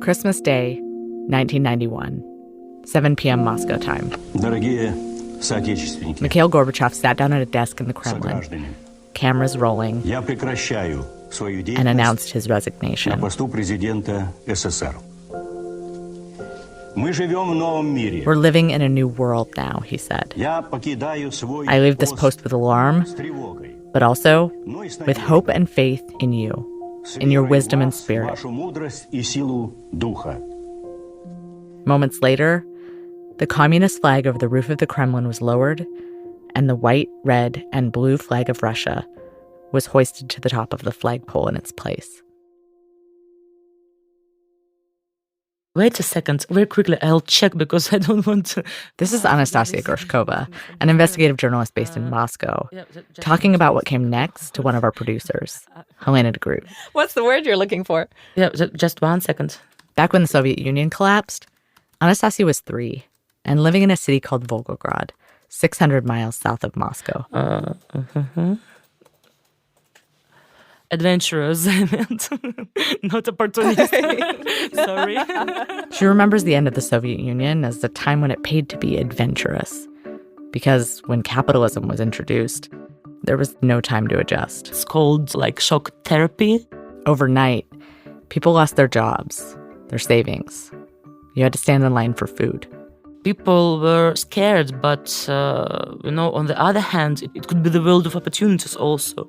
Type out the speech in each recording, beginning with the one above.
Christmas Day, 1991, 7 p.m. Moscow time. Mikhail Gorbachev sat down at a desk in the Kremlin, cameras rolling, and announced his resignation. We're living in a new world now, he said. I leave this post with alarm, but also with hope and faith in you, in your wisdom and spirit. Moments later, the communist flag over the roof of the Kremlin was lowered, and the white, red, and blue flag of Russia was hoisted to the top of the flagpole in its place. Wait a second, very quickly, I'll check because I don't want to... This is Anastasia Gorshkova, an investigative journalist based in Moscow, talking about what came next to one of our producers, Helena de Groot. What's the word you're looking for? Yeah, just 1 second. Back when the Soviet Union collapsed, Anastasia was 3 and living in a city called Volgograd, 600 miles south of Moscow. Adventurous, I meant. Not opportunist. Sorry. She remembers the end of the Soviet Union as the time when it paid to be adventurous. Because when capitalism was introduced, there was no time to adjust. It's called like shock therapy. Overnight, people lost their jobs, their savings. You had to stand in line for food. People were scared, but, on the other hand, it could be the world of opportunities also.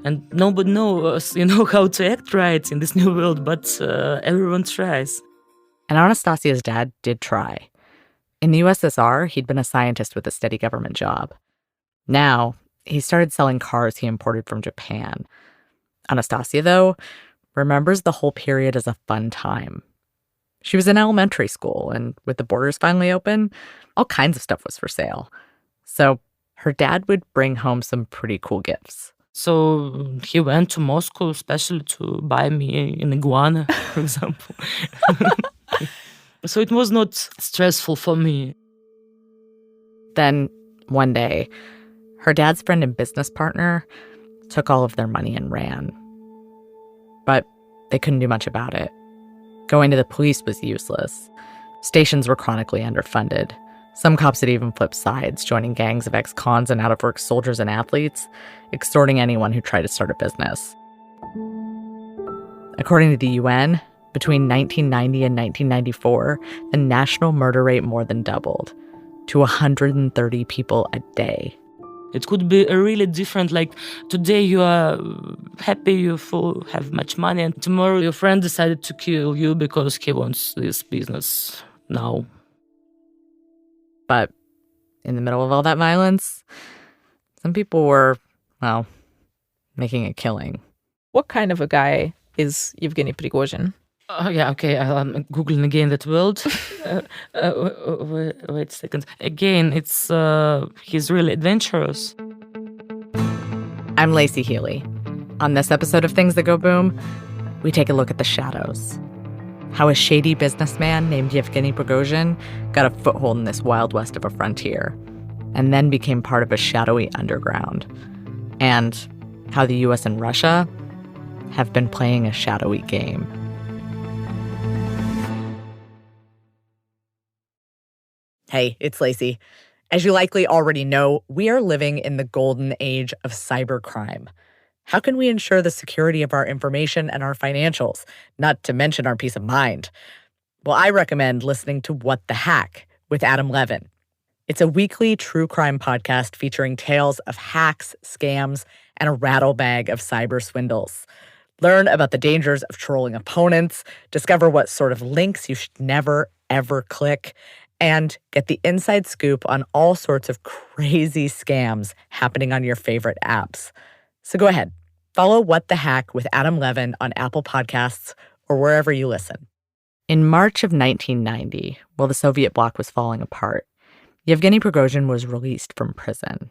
And nobody knows, how to act right in this new world, but everyone tries. And Anastasia's dad did try. In the USSR, he'd been a scientist with a steady government job. Now, he started selling cars he imported from Japan. Anastasia, though, remembers the whole period as a fun time. She was in elementary school, and with the borders finally open, all kinds of stuff was for sale. So her dad would bring home some pretty cool gifts. So he went to Moscow especially to buy me an iguana, for example. So it was not stressful for me. Then, one day, her dad's friend and business partner took all of their money and ran. But they couldn't do much about it. Going to the police was useless. Stations were chronically underfunded. Some cops had even flipped sides, joining gangs of ex-cons and out-of-work soldiers and athletes, extorting anyone who tried to start a business. According to the UN, between 1990 and 1994, the national murder rate more than doubled to 130 people a day. It could be a really different, like today you are happy, you have much money, and tomorrow your friend decided to kill you because he wants this business now. But in the middle of all that violence, some people were, making a killing. What kind of a guy is Yevgeny Prigozhin? Yeah, okay, I'm Googling again that word. Wait a second. Again, he's really adventurous. I'm Lacey Healy. On this episode of Things That Go Boom, we take a look at the shadows. How a shady businessman named Yevgeny Prigozhin got a foothold in this wild west of a frontier, and then became part of a shadowy underground. And how the US and Russia have been playing a shadowy game. Hey, it's Lacey. As you likely already know, we are living in the golden age of cybercrime. How can we ensure the security of our information and our financials, not to mention our peace of mind? Well, I recommend listening to What the Hack with Adam Levin. It's a weekly true crime podcast featuring tales of hacks, scams, and a rattlebag of cyber swindles. Learn about the dangers of trolling opponents, discover what sort of links you should never, ever click, and get the inside scoop on all sorts of crazy scams happening on your favorite apps. So go ahead, follow What the Hack with Adam Levin on Apple Podcasts or wherever you listen. In March of 1990, while the Soviet bloc was falling apart, Yevgeny Prigozhin was released from prison.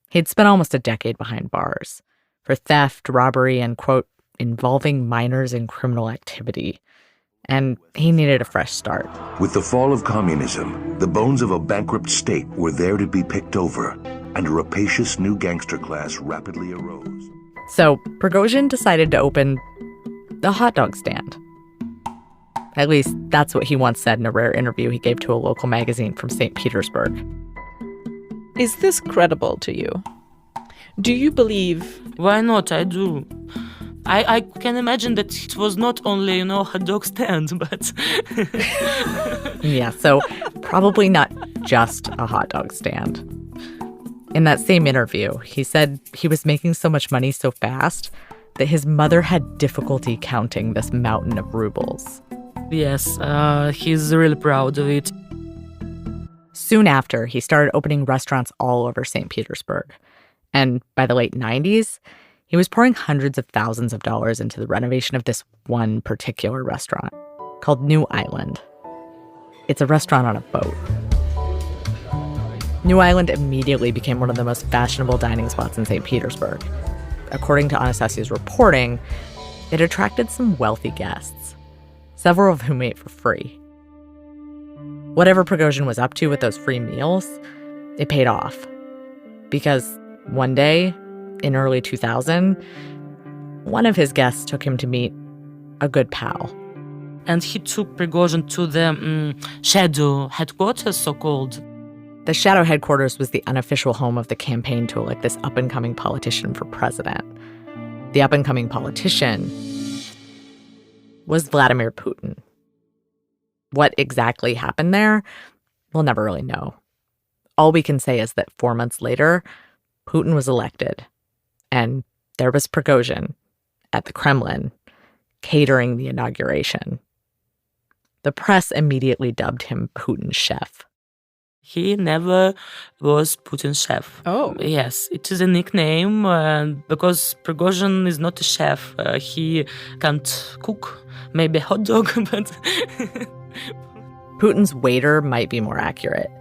He'd spent almost a decade behind bars for theft, robbery, and, quote, involving minors in criminal activity. And he needed a fresh start. With the fall of communism, the bones of a bankrupt state were there to be picked over, and a rapacious new gangster class rapidly arose. So Prigozhin decided to open a hot dog stand. At least that's what he once said in a rare interview he gave to a local magazine from St. Petersburg. Is this credible to you? Do you believe? Why not? I do. I can imagine that it was not only, hot dog stand, but... Yeah, so probably not just a hot dog stand. In that same interview, he said he was making so much money so fast that his mother had difficulty counting this mountain of rubles. Yes, he's really proud of it. Soon after, he started opening restaurants all over St. Petersburg. And by the late 90s, he was pouring hundreds of thousands of dollars into the renovation of this one particular restaurant called New Island. It's a restaurant on a boat. New Island immediately became one of the most fashionable dining spots in St. Petersburg. According to Anastasia's reporting, it attracted some wealthy guests, several of whom ate for free. Whatever Prigozhin was up to with those free meals, it paid off. Because one day, in early 2000, one of his guests took him to meet a good pal. And he took Prigozhin to the shadow headquarters, so-called. The shadow headquarters was the unofficial home of the campaign to elect this up-and-coming politician for president. The up-and-coming politician was Vladimir Putin. What exactly happened there, we'll never really know. All we can say is that 4 months later, Putin was elected, and there was Prigozhin at the Kremlin catering the inauguration. The press immediately dubbed him Putin's chef. He never was Putin's chef. Oh. Yes, it is a nickname because Prigozhin is not a chef. He can't cook, maybe a hot dog, but... Putin's waiter might be more accurate.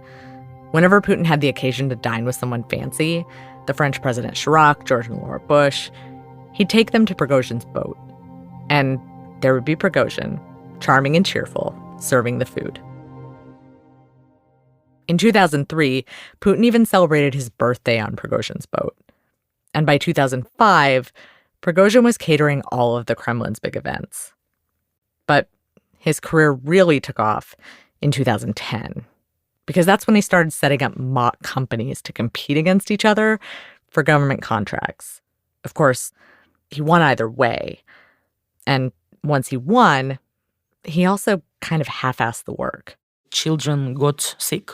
Whenever Putin had the occasion to dine with someone fancy, the French President Chirac, George and Laura Bush, he'd take them to Prigozhin's boat. And there would be Prigozhin, charming and cheerful, serving the food. In 2003, Putin even celebrated his birthday on Prigozhin's boat. And by 2005, Prigozhin was catering all of the Kremlin's big events. But his career really took off in 2010, because that's when he started setting up mock companies to compete against each other for government contracts. Of course, he won either way. And once he won, he also kind of half-assed the work. Children got sick.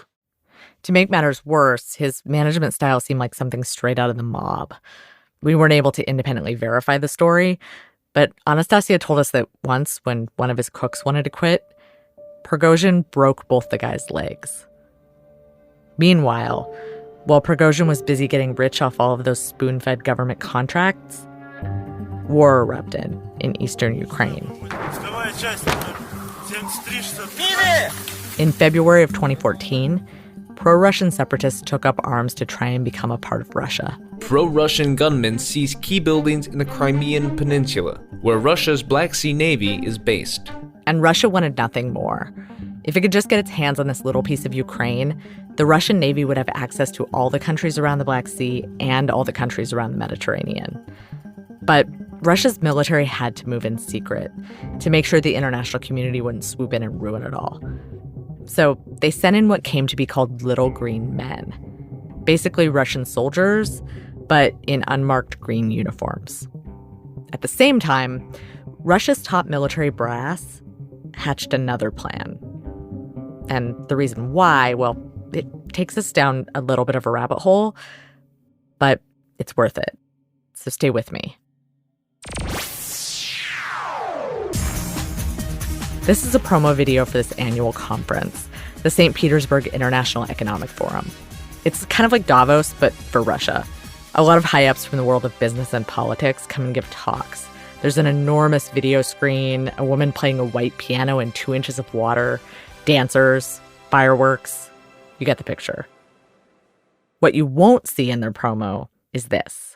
To make matters worse, his management style seemed like something straight out of the mob. We weren't able to independently verify the story, but Anastasia told us that once, when one of his cooks wanted to quit, Prigozhin broke both the guy's legs. Meanwhile, while Prigozhin was busy getting rich off all of those spoon-fed government contracts, war erupted in eastern Ukraine. In February of 2014, pro-Russian separatists took up arms to try and become a part of Russia. Pro-Russian gunmen seized key buildings in the Crimean Peninsula, where Russia's Black Sea Navy is based. And Russia wanted nothing more. If it could just get its hands on this little piece of Ukraine, the Russian Navy would have access to all the countries around the Black Sea and all the countries around the Mediterranean. But Russia's military had to move in secret to make sure the international community wouldn't swoop in and ruin it all. So they sent in what came to be called Little Green Men, basically Russian soldiers, but in unmarked green uniforms. At the same time, Russia's top military brass hatched another plan. And the reason why, well, it takes us down a little bit of a rabbit hole, but it's worth it. So stay with me. This is a promo video for this annual conference, the St. Petersburg International Economic Forum. It's kind of like Davos, but for Russia. A lot of high-ups from the world of business and politics come and give talks. There's an enormous video screen, a woman playing a white piano in 2 inches of water, dancers, fireworks. You get the picture. What you won't see in their promo is this.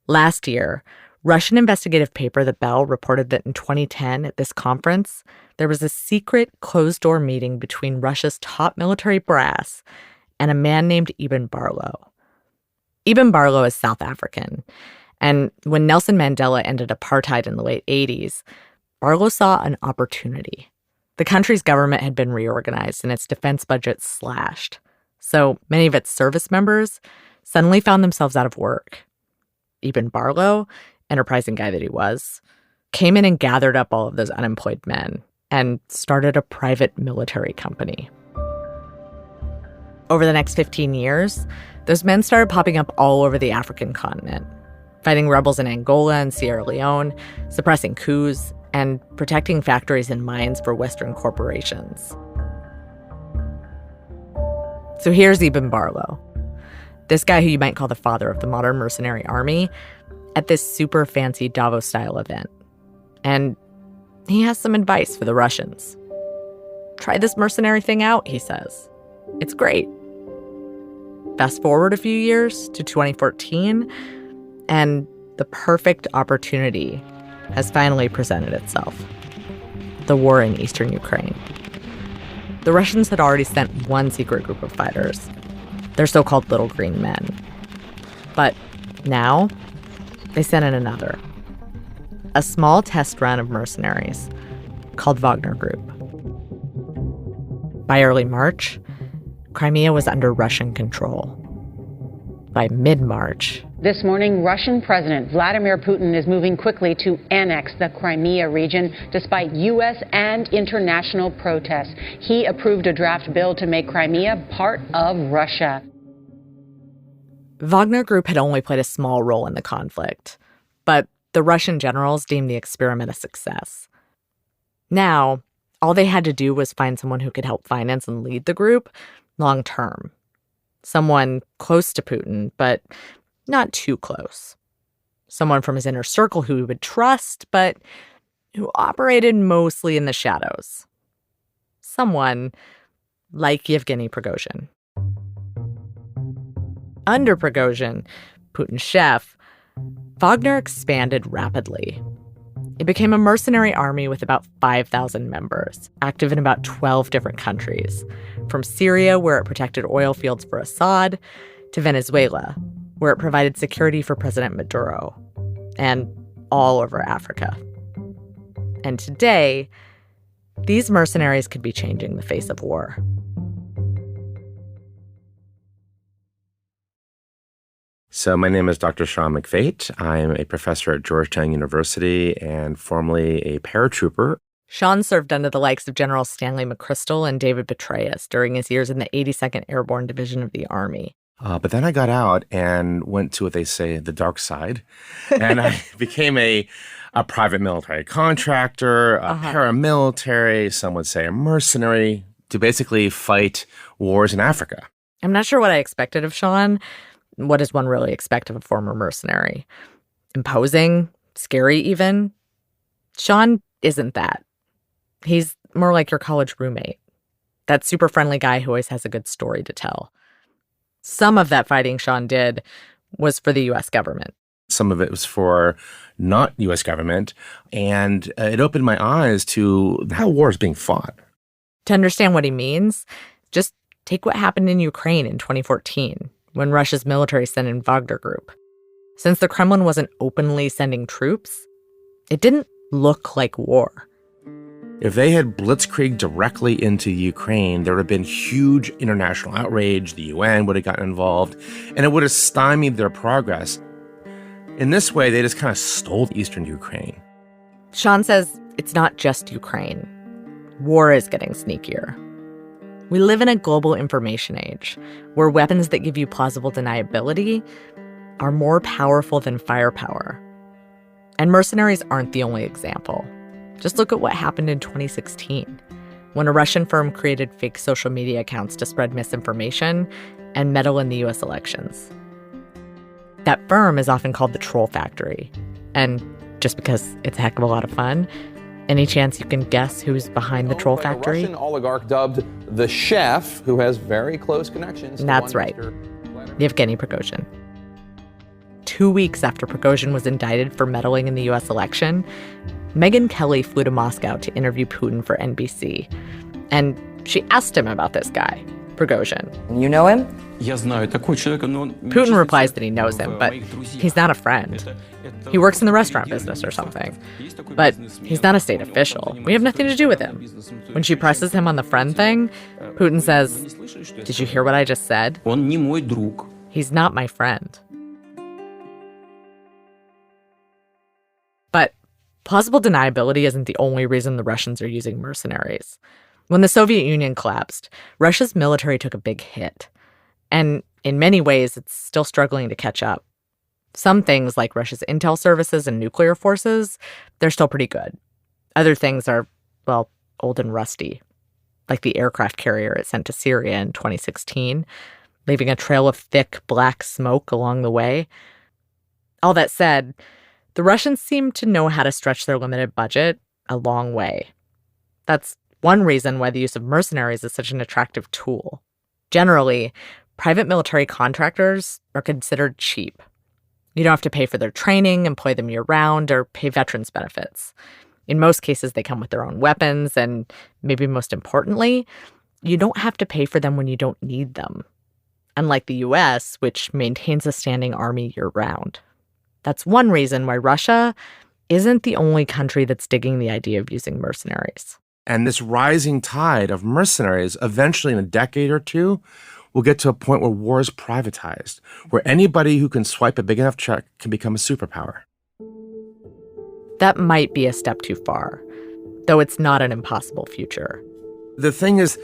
Last year, Russian investigative paper The Bell reported that in 2010 at this conference, there was a secret closed-door meeting between Russia's top military brass and a man named Ibn Barlow. Ibn Barlow is South African, and when Nelson Mandela ended apartheid in the late 80s, Barlow saw an opportunity The country's government had been reorganized and its defense budget slashed. So many of its service members suddenly found themselves out of work. Eben Barlow, enterprising guy that he was, came in and gathered up all of those unemployed men and started a private military company. Over the next 15 years, those men started popping up all over the African continent, fighting rebels in Angola and Sierra Leone, suppressing coups, and protecting factories and mines for Western corporations. So here's Eben Barlow, this guy who you might call the father of the modern mercenary army, at this super fancy Davos-style event. And he has some advice for the Russians. Try this mercenary thing out, he says. It's great. Fast forward a few years to 2014, and the perfect opportunity has finally presented itself. The war in eastern Ukraine. The Russians had already sent one secret group of fighters, their so-called Little Green Men. But now, they sent in another. A small test run of mercenaries called Wagner Group. By early March, Crimea was under Russian control. By mid-March, this morning, Russian President Vladimir Putin is moving quickly to annex the Crimea region despite U.S. and international protests. He approved a draft bill to make Crimea part of Russia. Wagner Group had only played a small role in the conflict, but the Russian generals deemed the experiment a success. Now, all they had to do was find someone who could help finance and lead the group long term. Someone close to Putin, but not too close. Someone from his inner circle who he would trust, but who operated mostly in the shadows. Someone like Yevgeny Prigozhin. Under Prigozhin, Putin's chef, Wagner expanded rapidly. It became a mercenary army with about 5,000 members, active in about 12 different countries, from Syria, where it protected oil fields for Assad, to Venezuela, where it provided security for President Maduro, and all over Africa. And today, these mercenaries could be changing the face of war. So my name is Dr. Sean McFate. I'm a professor at Georgetown University and formerly a paratrooper. Sean served under the likes of General Stanley McChrystal and David Petraeus during his years in the 82nd Airborne Division of the Army. But then I got out and went to what they say, the dark side. And I became a private military contractor, a paramilitary, some would say a mercenary, to basically fight wars in Africa. I'm not sure what I expected of Sean. What does one really expect of a former mercenary? Imposing? Scary even? Sean isn't that. He's more like your college roommate. That super friendly guy who always has a good story to tell. Some of that fighting Sean did was for the U.S. government. Some of it was for not U.S. government, and it opened my eyes to how war is being fought. To understand what he means, just take what happened in Ukraine in 2014, when Russia's military sent in Wagner Group. Since the Kremlin wasn't openly sending troops, it didn't look like war. If they had blitzkrieged directly into Ukraine, there would have been huge international outrage. The UN would have gotten involved, and it would have stymied their progress. In this way, they just kind of stole eastern Ukraine. Sean says it's not just Ukraine. War is getting sneakier. We live in a global information age where weapons that give you plausible deniability are more powerful than firepower. And mercenaries aren't the only example. Just look at what happened in 2016, when a Russian firm created fake social media accounts to spread misinformation and meddle in the U.S. elections. That firm is often called the Troll Factory. And just because it's a heck of a lot of fun, any chance you can guess who's behind the Troll Factory? A Russian oligarch dubbed the Chef, who has very close connections. That's right, Yevgeny Prigozhin. 2 weeks after Prigozhin was indicted for meddling in the U.S. election, Megyn Kelly flew to Moscow to interview Putin for NBC. And she asked him about this guy, Prigozhin. You know him? Putin replies that he knows him, but he's not a friend. He works in the restaurant business or something. But he's not a state official. We have nothing to do with him. When she presses him on the friend thing, Putin says, "Did you hear what I just said? He's not my friend." But plausible deniability isn't the only reason the Russians are using mercenaries. When the Soviet Union collapsed, Russia's military took a big hit. And in many ways, it's still struggling to catch up. Some things, like Russia's intel services and nuclear forces, they're still pretty good. Other things are, well, old and rusty, like the aircraft carrier it sent to Syria in 2016, leaving a trail of thick black smoke along the way. All that said, the Russians seem to know how to stretch their limited budget a long way. That's one reason why the use of mercenaries is such an attractive tool. Generally, private military contractors are considered cheap. You don't have to pay for their training, employ them year-round, or pay veterans benefits. In most cases, they come with their own weapons, and maybe most importantly, you don't have to pay for them when you don't need them. Unlike the US, which maintains a standing army year-round. That's one reason why Russia isn't the only country that's digging the idea of using mercenaries. And this rising tide of mercenaries, eventually in a decade or two, will get to a point where war is privatized, where anybody who can swipe a big enough check can become a superpower. That might be a step too far, though it's not an impossible future. The thing is,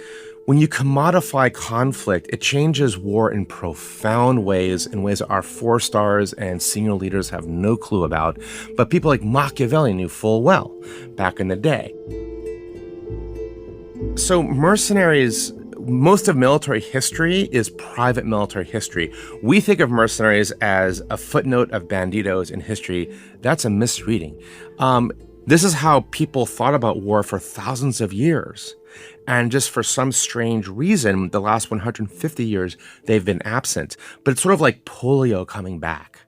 when you commodify conflict, it changes war in profound ways, in ways that our four-stars and senior leaders have no clue about, but people like Machiavelli knew full well back in the day. So mercenaries, most of military history is private military history. We think of mercenaries as a footnote of banditos in history. That's a misreading. This is how people thought about war for thousands of years. And just for some strange reason, the last 150 years, they've been absent. But it's sort of like polio coming back.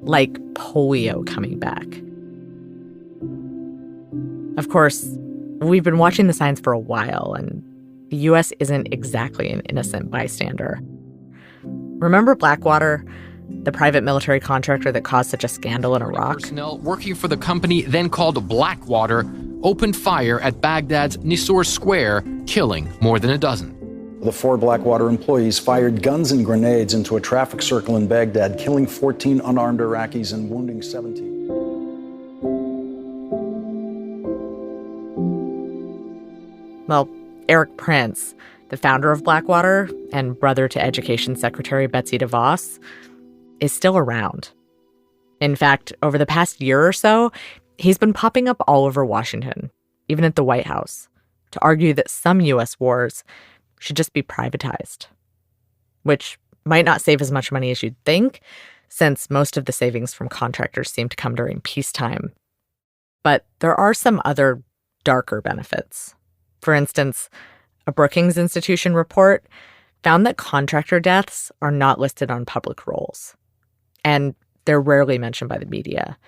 Like polio coming back. Of course, we've been watching the signs for a while, and the U.S. isn't exactly an innocent bystander. Remember Blackwater, the private military contractor that caused such a scandal in Iraq? Personnel working for the company then called Blackwater opened fire at Baghdad's Nisour Square, killing more than a dozen. The 4 Blackwater employees fired guns and grenades into a traffic circle in Baghdad, killing 14 unarmed Iraqis and wounding 17. Well, Eric Prince, the founder of Blackwater and brother to Education Secretary Betsy DeVos, is still around. In fact, over the past year or so, he's been popping up all over Washington, even at the White House, to argue that some U.S. wars should just be privatized, which might not save as much money as you'd think, since most of the savings from contractors seem to come during peacetime. But there are some other darker benefits. For instance, a Brookings Institution report found that contractor deaths are not listed on public rolls, and they're rarely mentioned by the media.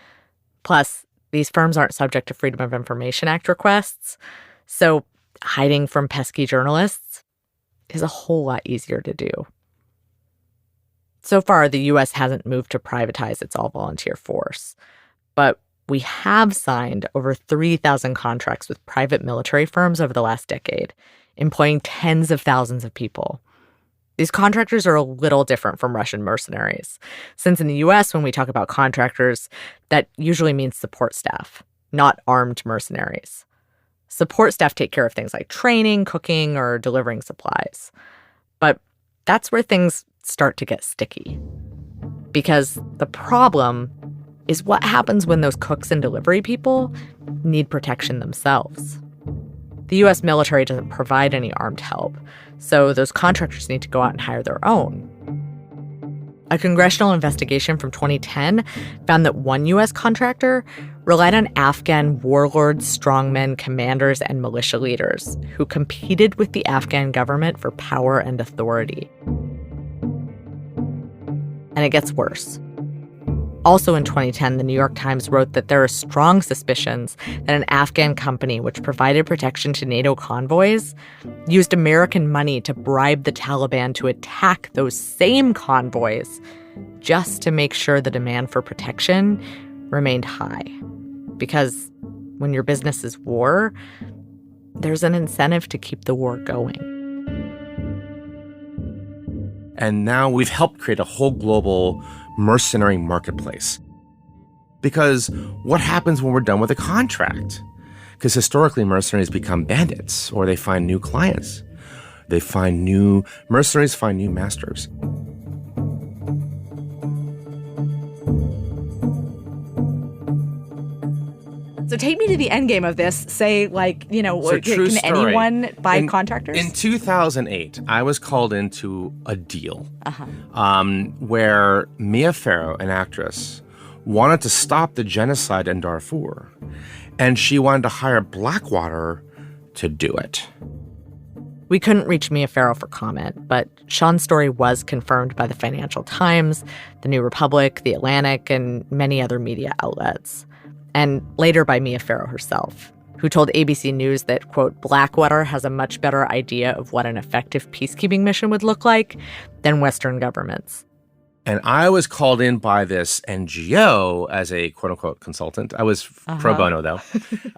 Plus, these firms aren't subject to Freedom of Information Act requests, so hiding from pesky journalists is a whole lot easier to do. So far, the U.S. hasn't moved to privatize its all-volunteer force, but we have signed over 3,000 contracts with private military firms over the last decade, employing tens of thousands of people. These contractors are a little different from Russian mercenaries, since in the U.S., when we talk about contractors, that usually means support staff, not armed mercenaries. Support staff take care of things like training, cooking, or delivering supplies. But that's where things start to get sticky. Because the problem is what happens when those cooks and delivery people need protection themselves. The U.S. military doesn't provide any armed help, so those contractors need to go out and hire their own. A congressional investigation from 2010 found that one U.S. contractor relied on Afghan warlords, strongmen, commanders, and militia leaders who competed with the Afghan government for power and authority. And it gets worse. Also in 2010, the New York Times wrote that there are strong suspicions that an Afghan company which provided protection to NATO convoys used American money to bribe the Taliban to attack those same convoys just to make sure the demand for protection remained high. Because when your business is war, there's an incentive to keep the war going. And now we've helped create a whole global mercenary marketplace. Because what happens when we're done with a contract? Because historically, mercenaries become bandits, or they find new clients. Mercenaries find new masters. So take me to the end game of this. Say, can anyone buy contractors? In 2008, I was called into a deal where Mia Farrow, an actress, wanted to stop the genocide in Darfur, and she wanted to hire Blackwater to do it. We couldn't reach Mia Farrow for comment, but Sean's story was confirmed by the Financial Times, the New Republic, the Atlantic, and many other media outlets. And later by Mia Farrow herself, who told ABC News that, quote, Blackwater has a much better idea of what an effective peacekeeping mission would look like than Western governments. And I was called in by this NGO as a quote-unquote consultant. I was pro bono, though,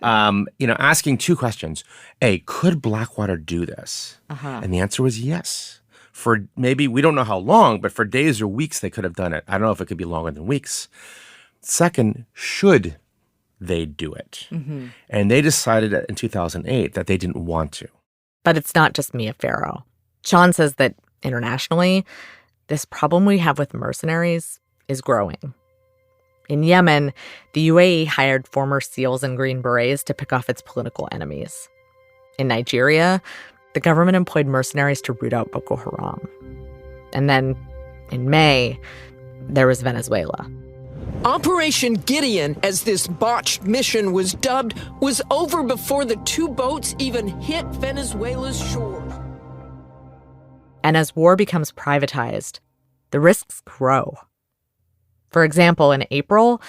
asking two questions. A, could Blackwater do this? And the answer was yes. For maybe, we don't know how long, but for days or weeks they could have done it. I don't know if it could be longer than weeks. Second, should they do it? And they decided in 2008 that they didn't want to. But it's not just Mia Farrow. Sean says that internationally, this problem we have with mercenaries is growing. In Yemen, the UAE hired former SEALs and Green Berets to pick off its political enemies. In Nigeria, the government employed mercenaries to root out Boko Haram. And then, in May, there was Venezuela. Operation Gideon, as this botched mission was dubbed, was over before the two boats even hit Venezuela's shore. And as war becomes privatized, the risks grow. For example, in April,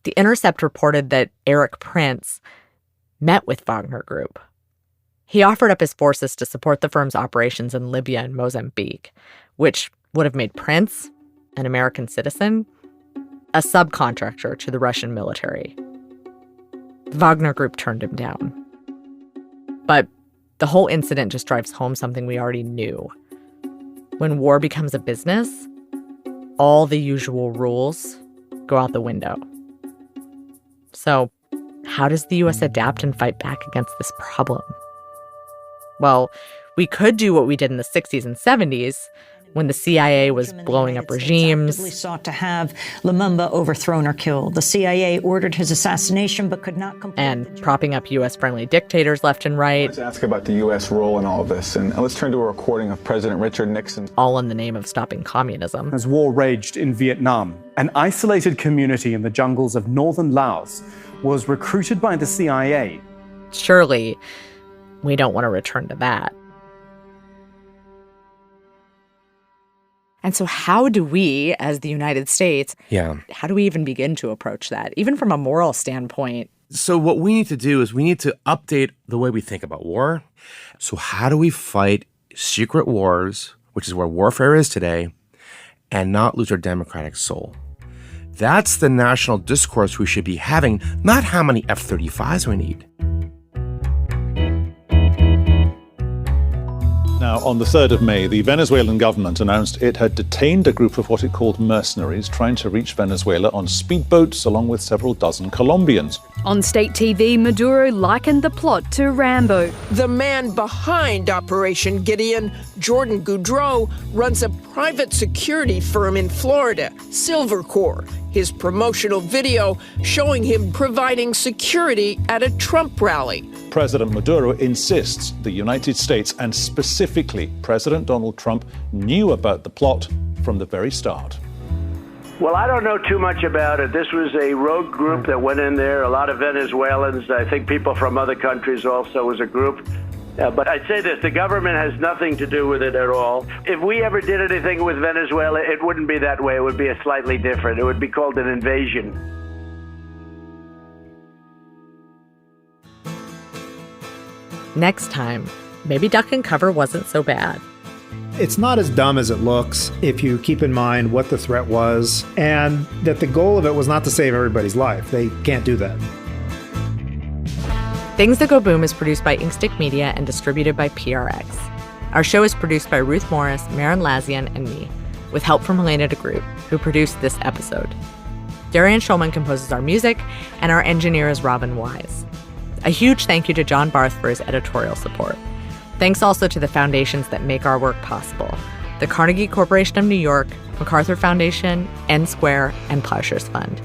The Intercept reported that Eric Prince met with Wagner Group. He offered up his forces to support the firm's operations in Libya and Mozambique, which would have made Prince, an American citizen, a subcontractor to the Russian military. The Wagner Group turned him down. But the whole incident just drives home something we already knew. When war becomes a business, all the usual rules go out the window. So, how does the U.S. adapt and fight back against this problem? Well, we could do what we did in the 60s and 70s, when the CIA was blowing up regimes. Actively sought to have Lumumba overthrown or killed. The CIA ordered his assassination but could not complete. And propping up U.S.-friendly dictators left and right. Let's ask about the U.S. role in all of this. And let's turn to a recording of President Richard Nixon. All in the name of stopping communism. As war raged in Vietnam, an isolated community in the jungles of northern Laos was recruited by the CIA. Surely, we don't want to return to that. And so how do we, as the United States, how do we even begin to approach that, even from a moral standpoint? So what we need to do is we need to update the way we think about war. So how do we fight secret wars, which is where warfare is today, and not lose our democratic soul? That's the national discourse we should be having, not how many F-35s we need. Now, on the 3rd of May, the Venezuelan government announced it had detained a group of what it called mercenaries trying to reach Venezuela on speedboats along with several dozen Colombians. On state TV, Maduro likened the plot to Rambo. The man behind Operation Gideon, Jordan Goudreau, runs a private security firm in Florida, Silvercore. His promotional video showing him providing security at a Trump rally. President Maduro insists the United States, and specifically President Donald Trump, knew about the plot from the very start. Well, I don't know too much about it. This was a rogue group that went in there, a lot of Venezuelans, I think people from other countries also was a group. But I'd say this, the government has nothing to do with it at all. If we ever did anything with Venezuela, it wouldn't be that way. It would be a slightly different. It would be called an invasion. Next time, maybe duck and cover wasn't so bad. It's not as dumb as it looks if you keep in mind what the threat was and that the goal of it was not to save everybody's life. They can't do that. Things That Go Boom is produced by Inkstick Media and distributed by PRX. Our show is produced by Ruth Morris, Maren Lazian, and me, with help from Helena DeGroot, who produced this episode. Darian Schulman composes our music, and our engineer is Robin Wise. A huge thank you to John Barth for his editorial support. Thanks also to the foundations that make our work possible: the Carnegie Corporation of New York, MacArthur Foundation, N Square, and Plowshares Fund,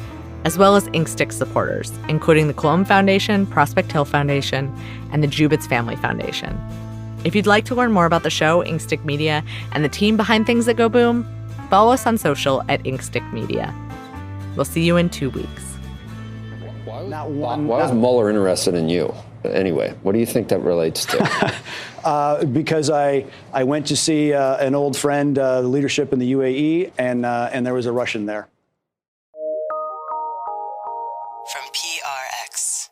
as well as Inkstick supporters, including the Colomb Foundation, Prospect Hill Foundation, and the Jubitz Family Foundation. If you'd like to learn more about the show, Inkstick Media, and the team behind Things That Go Boom, follow us on social at Inkstick Media. We'll see you in 2 weeks. Why was Mueller interested in you? Anyway, what do you think that relates to? Because I went to see an old friend, the leadership in the UAE, and there was a Russian there. From PRX.